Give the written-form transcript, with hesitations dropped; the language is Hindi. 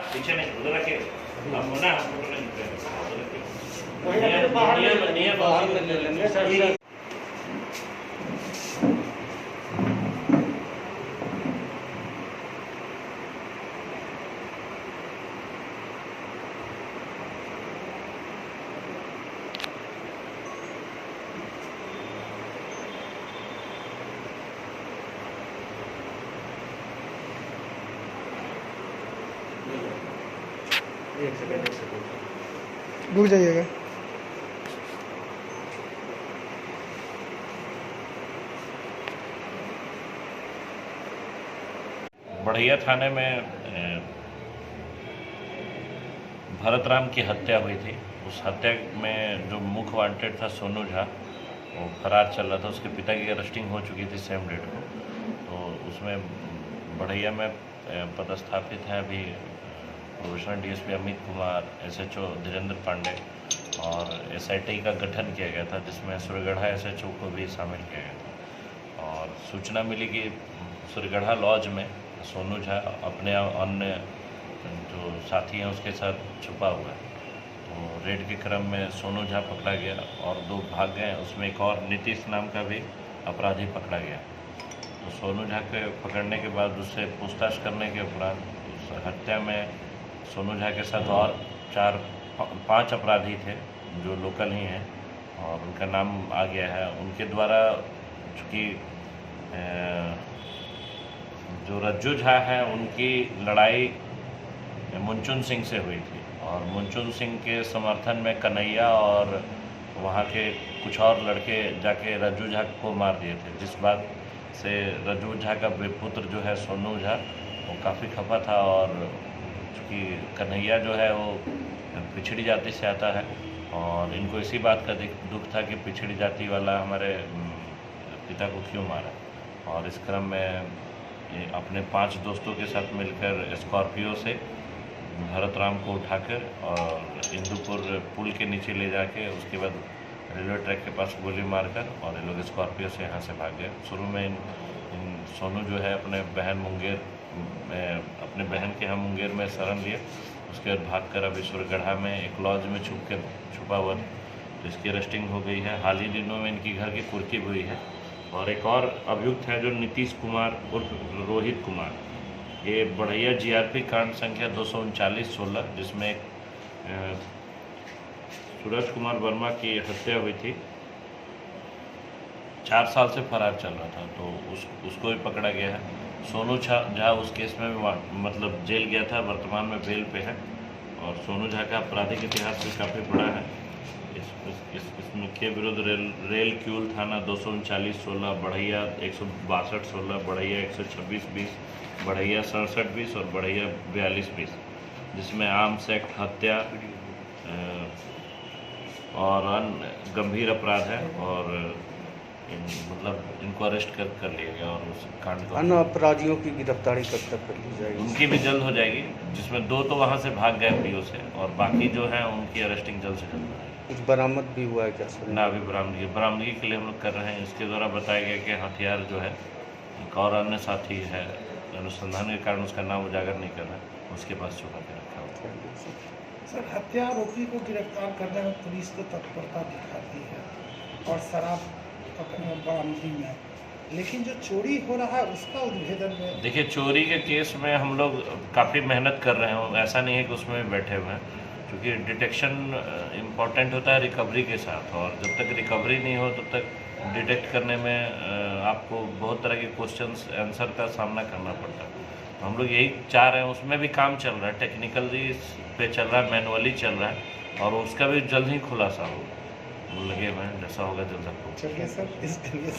पीछे नहीं उधर रखिए आपको ना फोटो नहीं बाहर में ले लेंगे सर। एक सेकंड रुक जाइएगा। बढ़ैया थाने में भरत राम की हत्या हुई थी। उस हत्या में जो मुख्य वांटेड था सोनू झा, वो फरार चल रहा था। उसके पिता की अरेस्टिंग हो चुकी थी सेम डेट को। तो उसमें बढ़ैया में पदस्थापित हैं अभी professional DSP Amit Kumar, SHO Dhirendra Pandey और एसआईटी का गठन किया गया था, जिसमें सूर्यगढ़ा एसएचओ को भी शामिल किया गया था। और सूचना मिली कि सूर्यगढ़ा लॉज में सोनू झा अपने अन्य जो साथी हैं उसके साथ छुपा हुआ है। तो रेड के क्रम में सोनू झा पकड़ा गया और 2 भाग गए। उसमें एक और नीतीश नाम का भी अपराधी पकड़ा गया। तो सोनू झा के पकड़ने के बाद उससे पूछताछ करने के उपरांत उस हत्या में सोनू झा के साथ और 4-5 अपराधी थे जो लोकल ही हैं और उनका नाम आ गया है। उनके द्वारा चूँकि जो रज्जू झा है उनकी लड़ाई मुनचुन सिंह से हुई थी और मुनचुन सिंह के समर्थन में कन्हैया और वहाँ के कुछ और लड़के जाके रज्जू झा को मार दिए थे, जिस बात से रज्जू झा का पुत्र जो है सोनू झा वो काफ़ी खफा था। और चूँकि कन्हैया जो है वो पिछड़ी जाति से आता है और इनको इसी बात का दुख था कि पिछड़ी जाति वाला हमारे पिता को क्यों मारा। और इस क्रम में अपने 5 दोस्तों के साथ मिलकर स्कॉर्पियो से भरत राम को उठाकर और इंदुपुर पुल के नीचे ले जाके उसके बाद रेलवे ट्रैक के पास गोली मारकर और ये लोग स्कॉर्पियो से यहाँ से भाग गए। शुरू में इन सोनू जो है अपने बहन के यहाँ मुंगेर में शरण लिए। उसके बाद भागकर अभी सूर्यगढ़ा में एक लॉज में छुपा हुआ था। तो इसकी अरेस्टिंग हो गई है। हाल ही दिनों में इनकी घर की कुर्की हुई है। और एक और अभियुक्त है जो नीतीश कुमार उर्फ रोहित कुमार, ये बढ़ैया जीआरपी कांड संख्या 239/16 जिसमें एक सूरज कुमार वर्मा की हत्या हुई थी, 4 साल से फरार चल रहा था। तो उसको भी पकड़ा गया है। सोनू झा उस केस में भी मतलब जेल गया था, वर्तमान में बेल पे है। और सोनू झा का आपराधिक इतिहास भी काफ़ी बड़ा है। इसके विरुद्ध रेल क्यूल थाना 239/16, बढ़ैया 162/16, बढ़ैया 126/20, बढ़ैया 67/20 और बढ़ैया 42/20, जिसमें आर्म्स एक्ट, हत्या और अन्य गंभीर अपराध है। और मतलब इनको अरेस्ट कर लिया गया और उस कांड को अन्य अपराधियों की गिरफ्तारी कब तक कर ली जाएगी? उनकी भी जल्द हो जाएगी, जिसमें 2 तो वहाँ से भाग गए पीओ से और बाकी जो है उनकी अरेस्टिंग जल्द से जल्द है। कुछ बरामद भी हुआ है क्या सर? ना, अभी बरामदगी के लिए हम लोग कर रहे हैं। इसके द्वारा बताया गया कि हथियार जो है एक और अन्य साथी है, अनुसंधान के कारण उसका नाम उजागर नहीं कर रहा है, उसके पास छुपा के रखा हुआ है। सर, हत्या आरोपी को गिरफ्तार करने में पुलिस को तत्परता दिखाती है और शराब बरामदगी में, लेकिन जो चोरी हो रहा है उसका उद्भेदन में देखिए, चोरी के केस में हम लोग काफ़ी मेहनत कर रहे हैं। ऐसा नहीं है कि उसमें भी बैठे हुए हैं, क्योंकि डिटेक्शन इम्पॉर्टेंट होता है रिकवरी के साथ। और जब तक रिकवरी नहीं हो तब तक डिटेक्ट करने में आपको बहुत तरह के क्वेश्चंस आंसर का सामना करना पड़ता है। तो हम लोग यही चाह रहे हैं। उसमें भी काम चल रहा है, टेक्निकली पे चल रहा है, मैनुअली चल रहा है और उसका भी जल्द ही खुलासा होगा। लगे हुए हैं, जैसा होगा जल्द आपको। चलिए सर, इसके लिए